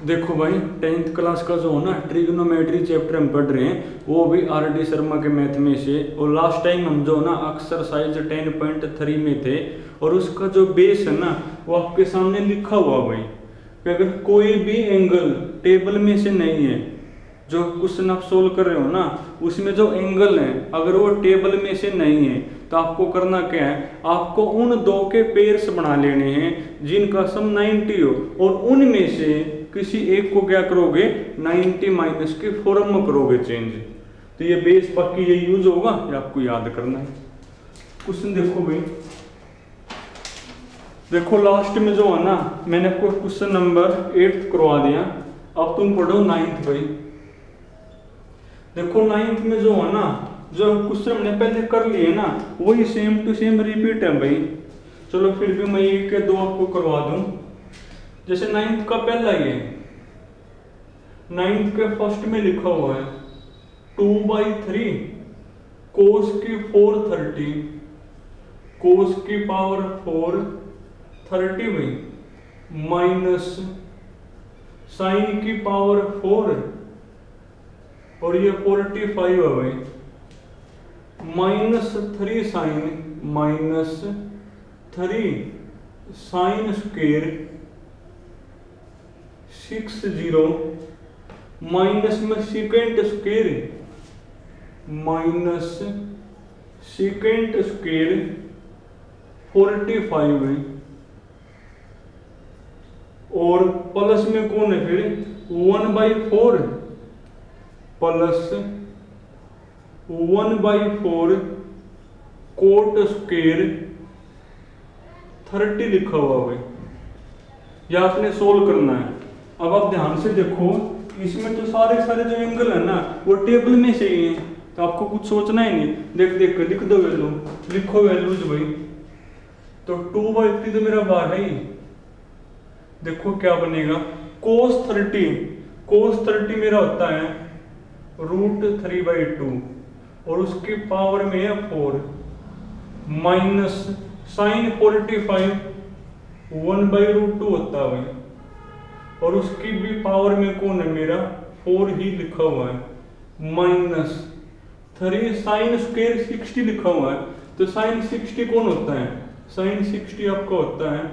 देखो भाई 10th class का जो हो ना ट्रिग्नोमेट्री चैप्टर हम पढ़ रहे हैं वो भी आर डी शर्मा के मैथ में से। और लास्ट टाइम हम जो ना एक्सरसाइज 10.3 में थे और उसका जो बेस है ना वो आपके सामने लिखा हुआ भाई कि अगर कोई भी एंगल टेबल में से नहीं है, जो क्वेश्चन आप सोल्व कर रहे हो ना उसमें जो एंगल है अगर वो टेबल में से नहीं है तो आपको करना क्या है, आपको उन दो के पेयर्स बना लेने हैं जिनका सम 90 हो और उनमें से किसी एक को क्या करोगे 90 माइनस के फॉर्म में करोगे चेंज। तो ये बेस बाकी ये यूज होगा, ये आपको याद करना है। क्वेश्चन देखो भाई, देखो लास्ट में जो है ना मैंने आपको क्वेश्चन नंबर 8 करवा दिया, अब तुम पढ़ो 9th भाई। देखो 9th में जो है ना जो क्वेश्चन हमने पहले कर लिए ना वही सेम टू सेम रिपीट है भाई। चलो फिर भी मैं एक के दो आपको करवा दूं। जैसे 9th का पहला ये 9th के फर्स्ट में लिखा हुआ है 2/3 कोस की 430 कोस की पावर 430 भाई माइनस साइन की पावर 4 और ये 45 है भाई -3 साइन -3 साइन स्क्वेयर 60 माइनस में second square minus second square 45 है और प्लस में कौन है फिर 1/4 प्लस 1/4 कोट स्क्वेयर 30 लिखा हुआ है। यह आपने सोल्व करना है। अब आप ध्यान से देखो इसमें तो सारे जो एंगल है ना वो टेबल में से ही है, तो आपको कुछ सोचना ही नहीं, देख देख कर लिख दो वैल्यू, लिखो वैल्यूज भाई। तो 2/3 तो मेरा बाहर है ही। देखो क्या बनेगा cos 30 मेरा होता है √3/2 और उसकी पावर में है 4 माइनस साइन 45 1/√2 होता है और उसकी भी पावर में कौन है मेरा 4 ही लिखा हुआ है माइनस 3 साइन स्क्वायर 60 लिखा हुआ है। तो साइन 60 कौन होता है, साइन 60 आपका होता है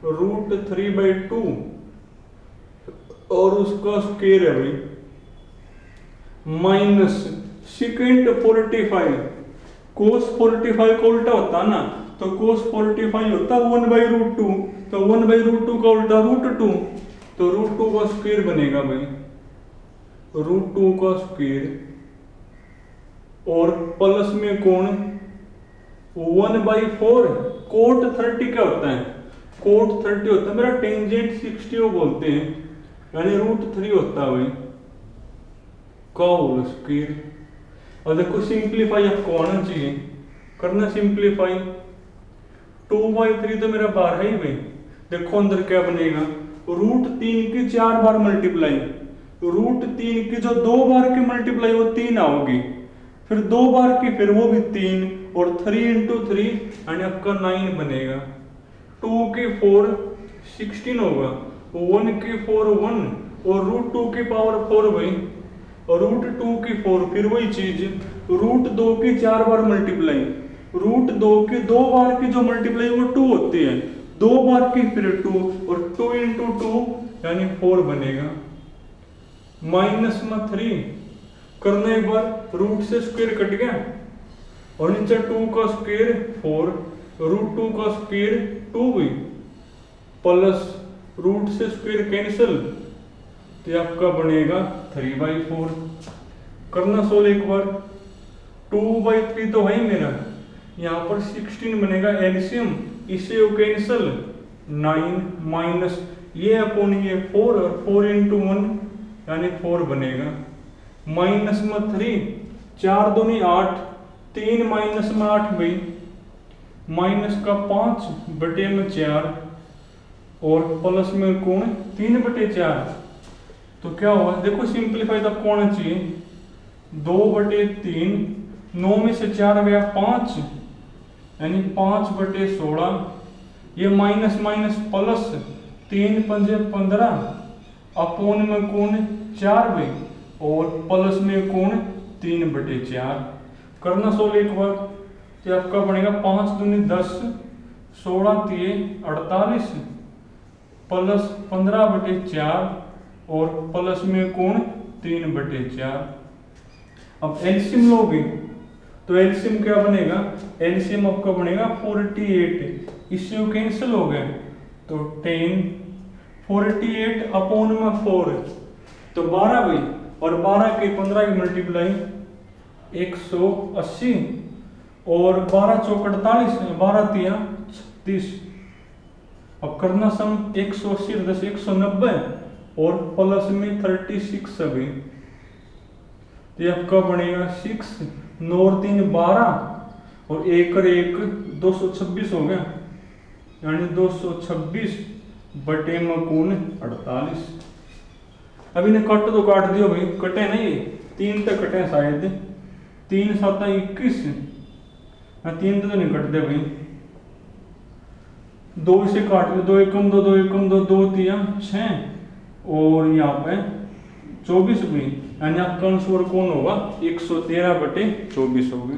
√3/2 और उसका स्क्वायर है भाई माइनस सेकेंड 45 कोस 45 का उल्टा होता है ना, तो कोस 45 होता है 1/√2, तो 1/√2 का उल्टा √2, तो √2 का स्क्वायर बनेगा भाई √2 का स्क्वायर और प्लस में कौन 1/4 कोट 30 क्या होता है, कोट 30 होता है मेरा टेंजेंट 60 वो बोलते हैं यानी √3 होता है भाई का होल स्क्वायर। और देखो सिंप्लीफाई आपको आना चाहिए, करना सिंप्लीफाई 2/3 तो मेरा बाहर है ही भाई। देखो अंदर क्या बनेगा √3 की 4 बार मल्टीप्लाई, √3 की जो 2 बार की मल्टीप्लाई वो 3 आओगी, फिर 2 बार की फिर वो भी 3 और 3 × 3 यानी आपका 9 बनेगा। 2 की 4 16 होगा, 1 की 4 1 और √2 की पावर 4 भाई और √2 की 4 फिर वही चीज √2 की 4 बार मल्टीप्लाई, √2 की 2 बार की जो मल्टीप्लाई वो 2 होती है, 2 बार की फिर 2 और 2 × 2 यानी 4 बनेगा माइनस में 3 करने एक बार रूट से स्क्वायर कट गया और नीचे 2 का स्क्वायर 4 √2 का स्क्वायर 2 भी प्लस रूट से स्क्वायर कैंसिल तो आपका बनेगा 3/4। करना सोल्व एक बार 2/3 तो है ही मेरा, यहाँ पर 16 बनेगा एलसीएम, इसे कैंसिल 9 माइनस ये अपॉन ये 4 और 4 × 1 यानी 4 बनेगा माइनस में 3 4 दूनी 8 3 माइनस में 8 भाई माइनस का 5/4 और प्लस में कौन 3/4 तो क्या होगा देखो सिंप्लीफाई तब कौन चाहिए 2/3 9 में से 4 गया 5 यानी 5/16 ये माइनस माइनस प्लस 3 × 5 = 15 अपोन में कोण 4 भाई और प्लस में कोण 3/4। करना सोल्व एक बार, तो आपका बनेगा 5 दूनी 10, 16 तिये 48 प्लस 15/4 और प्लस में कोण 3/4। अब एलसीएम लोगे तो एलसीएम क्या बनेगा, एलसीएम आपका बनेगा 48, इससे कैंसिल हो गया तो 10, 48 अपोन में 4 तो 12 भाई, और 12 के 15 की मल्टीप्लाई 180 और 12 चौक 48, 12 तिया 36। अब करना सम 180 10 190 और प्लस में 36 अभी, तो ये आपका बनेगा 6 9 और 3 12 और 1 और 1 226 हो गया, यानी 226 बटे में कोण 48। अब इन्हें कट तो काट दियो भाई, कटे नहीं 3 तक कटे शायद, 3 7 21, 3 तो नहीं कटते भाई, 2 से काट लो, 2 एकम 2 2 एकम 2 2 तिया 6 और यहाँ पे 24 भी, यानी आपका आंसर कौन होगा 113/24 होगा।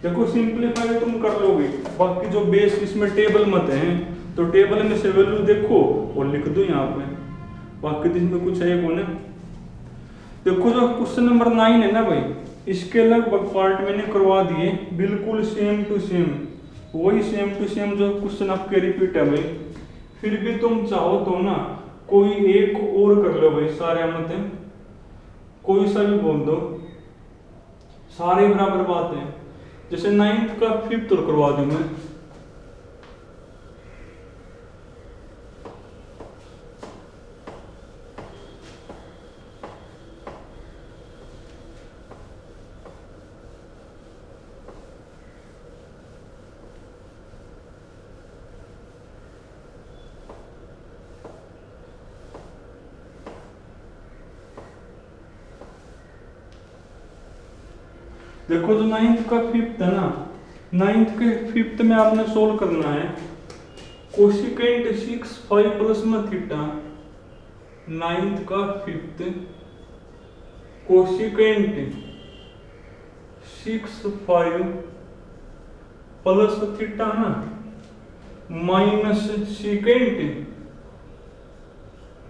देखो सिंपलीफाई तुम कर लोगे, बाकी जो बेस इसमें टेबल मत है तो टेबल में से वैल्यू देखो और लिख दो यहाँ पे, बाकी तो इसमें कुछ है कौन है। देखो जो क्वेश्चन नंबर 9 है ना भाई, इसके लगभग पार्ट मैंने करवा दिए, बिल्कुल सेम टू सेम, वही सेम टू सेम जो क्वेश्चन आपके रिपीट है भाई। फिर भी तुम चाहो तो ना कोई एक और कर लो भाई, सारे मत है कोई सा भी बोल दो, सारे बराबर बात है। जैसे 9th का 5th करवा दूं मैं, देखो जो 9th का 5th है ना, 9th के 5th में आपने सोल्व करना है कोशिकेंट 6 5 प्लस में थीटा। 9th का 5th कोशिकेंट 6 5 प्लस थीटा ना माइनस सीकेंट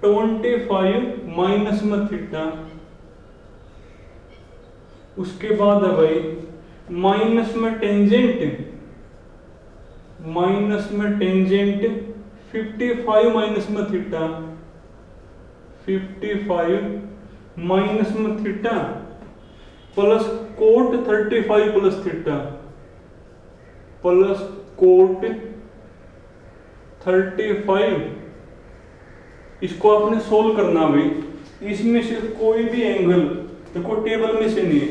25 माइनस में थीटा। उसके बाद है भाई माइनस में टेंजेंट 55 माइनस में थीटा, 55 माइनस में theta plus coat 35 plus theta, plus coat 35। इसको आपने सोल्व करना भाई, इसमें से कोई भी एंगल देखो टेबल में से नहीं है,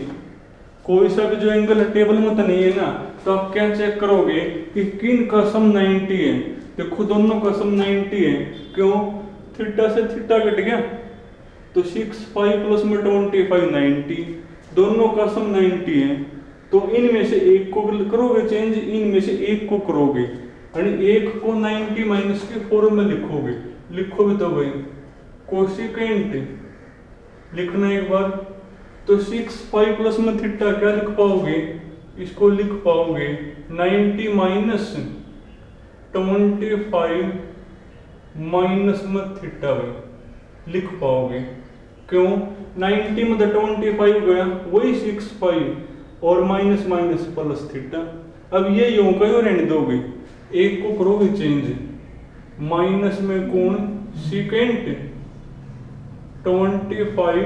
कोई सा भी जो एंगल टेबल में तो नहीं है ना, तो आप क्या चेक करोगे कि किन का सम 90 है। देखो दोनों का सम 90 है, क्यों थीटा से थीटा कट गया तो 6 5 प्लस में 25 90, दोनों का सम 90 है। तो इनमें से एक को करोगे चेंज, इनमें से एक को करोगे, यानी एक को 90 माइनस के फॉर्म में लिखोगे तो भाई कोशिकेंट लिखना एक बार, तो 6 5 प्लस में थीटा क्या लिख पाओगे, इसको लिख पाओगे 90 माइनस 25 माइनस में थीटा भाई लिख पाओगे। क्यों 90 में 25 गया वही 6 5 और माइनस माइनस प्लस थीटा। अब ये यूं कहीं रहने दोगे, एक को करोगे चेंज, माइनस में कोण सीकेंट 25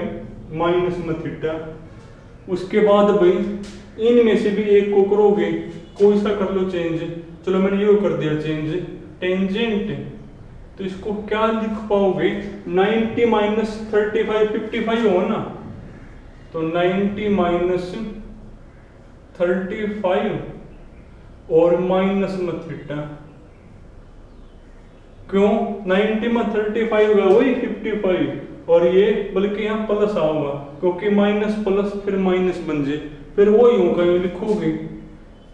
माइनस में थीटा। उसके बाद भाई इनमें से भी एक को करोगे, कोई सा कर लो चेंज, चलो मैंने ये कर दिया चेंज, टेंजेंट, तो इसको क्या लिख पाओगे 90 माइनस 35 55 हो ना, तो 90 माइनस 35 और माइनस में थीटा। क्यों 90 में 35 होगा वही 55 और ये बल्कि यहाँ प्लस आऊंगा, क्योंकि माइनस प्लस फिर माइनस बन जाए, फिर वो यूं कहीं लिखोगे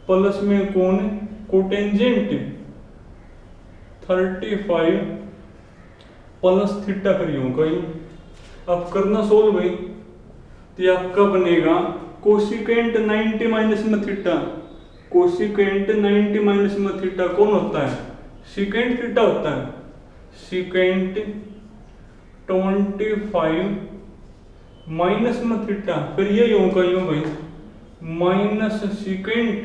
प्लस में कौन कोटेंजेंट 35 प्लस थीटा फिर यूं का यूं। अब करना सोल्व भाई, तो ये आपका बनेगा कोसिकेंट 90 माइनस में थीटा। कोसिकेंट 90 माइनस में थीटा कौन होता है? सीकेंट थीटा होता है। सीकेंट 25 माइनस में थीटा, फिर ये यूं का यूं भाई, माइनस सीकेंट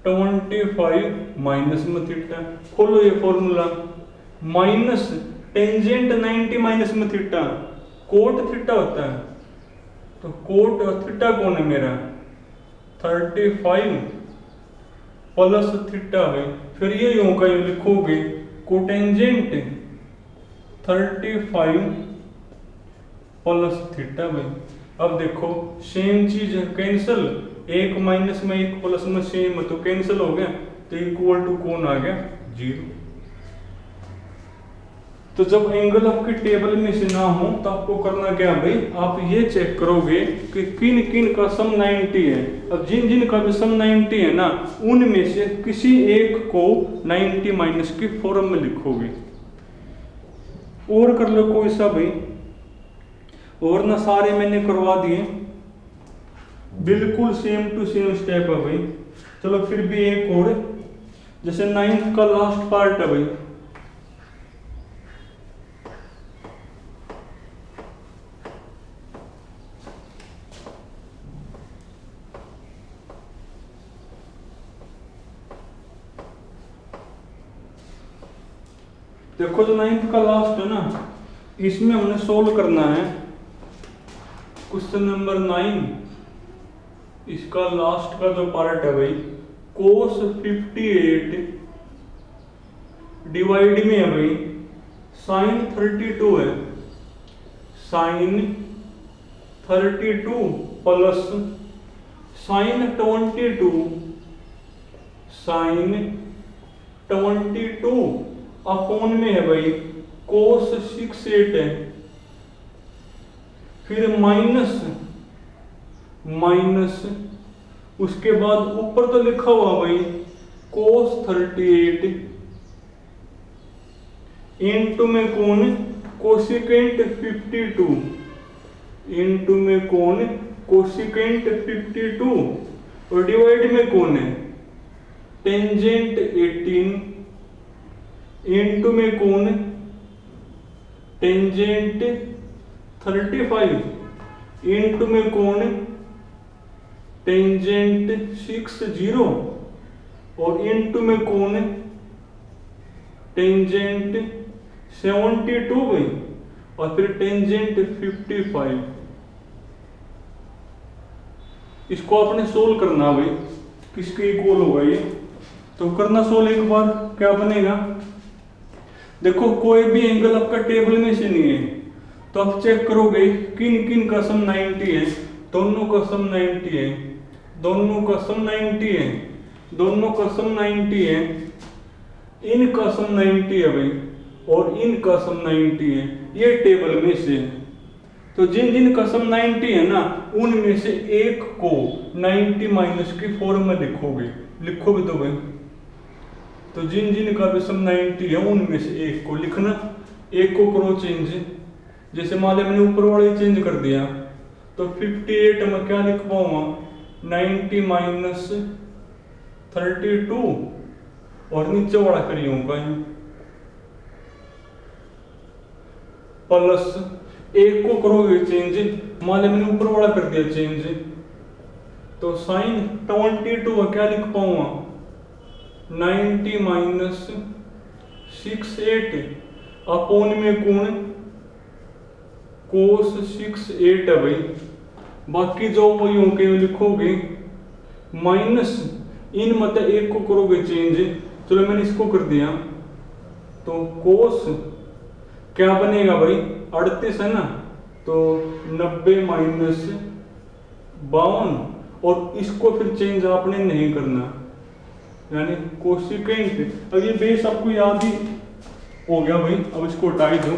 25 माइनस में थीटा। खोलो ये फॉर्मूला, माइनस टेंजेंट 90 माइनस में थीटा कोट थीटा होता है। तो कोट और थीटा कौन है मेरा? 35 प्लस थीटा है। फिर ये यूं का यूं लिखोगे, कोटेंजेंट 35 प्लस थीटा भाई। अब देखो सेम चीज है, कैंसिल, एक माइनस में एक प्लस में सेम है तो कैंसिल हो गया, तो इक्वल टू कौन आ गया? 0। तो जब एंगल आपकी टेबल में से ना हो तो आपको करना क्या भाई, आप ये चेक करोगे कि किन किन का सम 90 है। अब जिन जिन का भी सम 90 है ना, उनमें से किसी एक को 90 माइनस की फॉर्म में लिखोगे। और कर लो कोई सा भाई, और ना सारे मैंने करवा दिए, बिल्कुल सेम टू सेम स्टेप है भाई। चलो फिर भी एक और, जैसे 9th का लास्ट पार्ट है भाई, देखो जो 9th का लास्ट है ना, इसमें हमने सोल्व करना है क्वेश्चन नंबर 9। इसका लास्ट का जो पार्ट है भाई, cos 58 डिवाइड में है भाई sin 32 है। sin 32 plus sin 22, sin 22 upon में है भाई cos 68 है। फिर माइनस माइनस उसके बाद ऊपर तो लिखा हुआ भाई cos 38 इनटू में कौन कोसिकेंट 52, इनटू में कौन कोसिकेंट 52, और डिवाइड में कौन है टेंजेंट 18, इनटू में कौन टेंजेंट 35, इनटू में कौन टेंजेंट 60, और इनटू में कौन टेंजेंट 72 भाई, और फिर टेंजेंट 55। इसको आपने सोल्व करना भाई, किसके इक्वल होगा ये, तो करना सोल्व एक बार। क्या बनेगा, देखो कोई भी एंगल आपका टेबल में से नहीं है, तो आप चेक करोगे किन किन का सम 90 है। दोनों का सम 90 है, दोनों का सम 90 है, दोनों का सम 90 है, इनका सम 90 है भाई, और इनका सम 90 है, ये टेबल में से है। तो जिन जिन का सम 90 है ना, उनमें से एक को 90 माइनस की फॉर्म में लिखोगे, लिखोगे तो भाई, तो जिन जिन का भी सम 90 है उनमें से एक को लिखना, एक को करो चेंज। जैसे मान लिया मैंने ऊपर वाले चेंज कर दिया, तो 58 में क्या लिख पाऊंगा 90 माइनस 32, और नीचे वाला करिएगा प्लस, एक को करोगे चेंज, मान लिया मैंने ऊपर वाला कर दिया चेंज, तो साइन 22 क्या लिख पाऊंगा 90 माइनस 68 अपॉन में कौन cos 68 है भाई। बाकी जो वो यूं के लिखोगे माइनस, इन मत एक को करोगे चेंज, चलो मैंने इसको कर दिया, तो cos क्या बनेगा भाई 38 है ना, तो 90 माइनस 52, और इसको फिर चेंज आपने नहीं करना, यानी कोसिकेंट। अब ये बेस आपको याद ही हो गया भाई, अब इसको हटाई दो।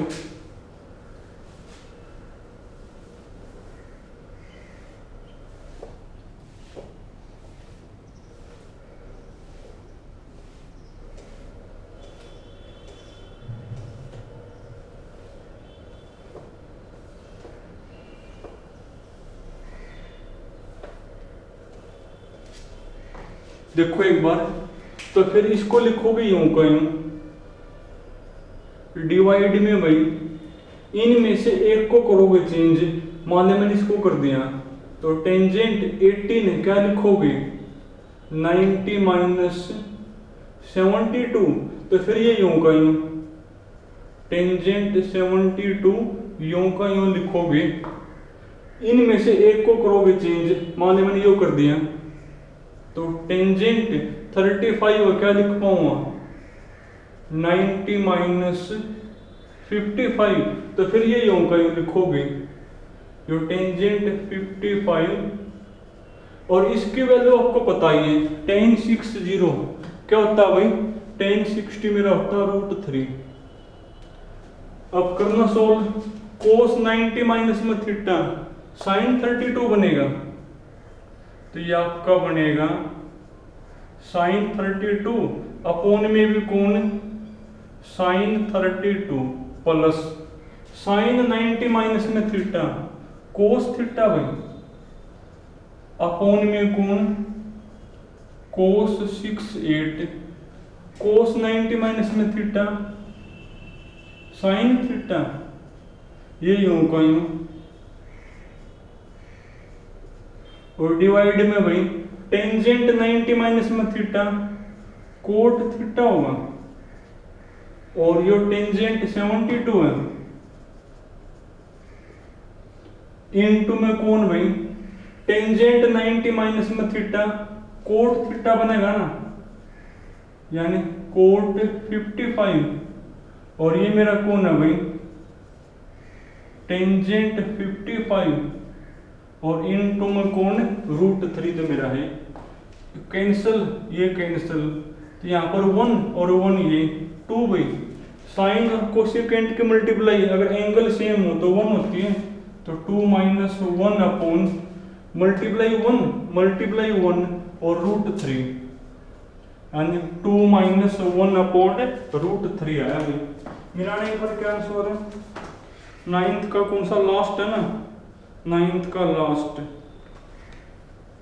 देखो एक बार, तो फिर इसको लिखोगे यूं का यूं, डिवाइड में भाई इनमें से एक को करोगे चेंज, मान लो मैंने इसको कर दिया, तो टेंजेंट 18 है, क्या लिखोगे 90 माइनस 72, तो फिर ये यूं का यूं, टेंजेंट 72 यूं का यूं लिखोगे, इनमें से एक को करोगे चेंज, मान लो मैंने यो कर दिया, तो टेंजेंट 35 क्या लिख पाऊंगा 90 माइनस 55, तो फिर ये यूं का यूं लिखोगे, जो टेंजेंट 55, और इसकी वैल्यू आपको पता ही है, tan 60 क्या होता है भाई, tan 60 मेरा होता है √3। अब करना सोल्व, cos 90 माइनस में थीटा sin 32 बनेगा, तो ये आपका बनेगा sin 32 अपोन में भी कौन sin 32 प्लस sin 90 माइनस में थीटा cos थीटा भाई अपोन में कौन cos 68 cos 90 माइनस में थीटा sin थीटा, ये यूं का यूं, और डिवाइड में भाई टेंजेंट 90 माइनस में थीटा कोट थीटा होगा, और यो टेंजेंट 72 है, इनटू में कौन भाई टेंजेंट 90 माइनस में थीटा कोट थीटा बनेगा ना, यानी कोट 55, और ये मेरा कौन है भाई टेंजेंट 55, और इनटू में कौन √3 जो मेरा है, कैंसिल ये कैंसिल, तो यहाँ पर 1 और 1 ये 2 भाई, साइन और कोसेकेंट की मल्टीप्लाई अगर एंगल सेम हो तो 1 होती है, तो 2 माइनस 1 अपॉन मल्टीप्लाई 1 और √3, यानी 2 माइनस 1 अपॉन √3 आया भाई। मिलाने पर क्या आंसर है, 9th का कौन सा लास्ट है ना, 9th का लास्ट,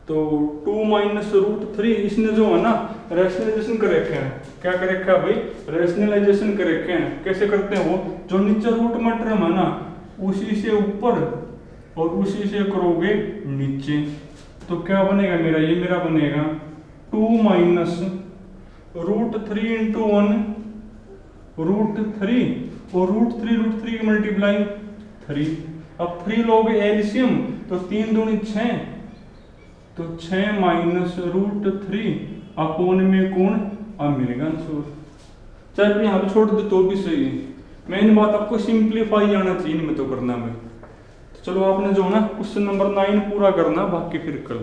तो 2 माइनस √3, इसने जो है ना रैशनलाइजेशन कर रखे हैं, क्या कर रखा है भाई रैशनलाइजेशन कर रखे हैं, कैसे करते हैं वो, जो नीचे रूट में टर्म है ना उसी से ऊपर और उसी से करोगे नीचे, तो क्या बनेगा मेरा, ये मेरा बनेगा 2 माइनस √3 इंटू 1 √3, और √3 की मल्टीप्लाई 3, अब 3 लोगे एलसीएम तो 3 दूनी 6, तो 6 माइनस √3 अपोन में कौन, अब मिलेगा आंसर। चल यहाँ पे छोड़ दे तो भी सही है, मेन बात आपको सिंप्लीफाई आना चाहिए, इनमें तो करना है। तो चलो आपने जो है ना क्वेश्चन नंबर 9 पूरा करना, बाकी फिर कल।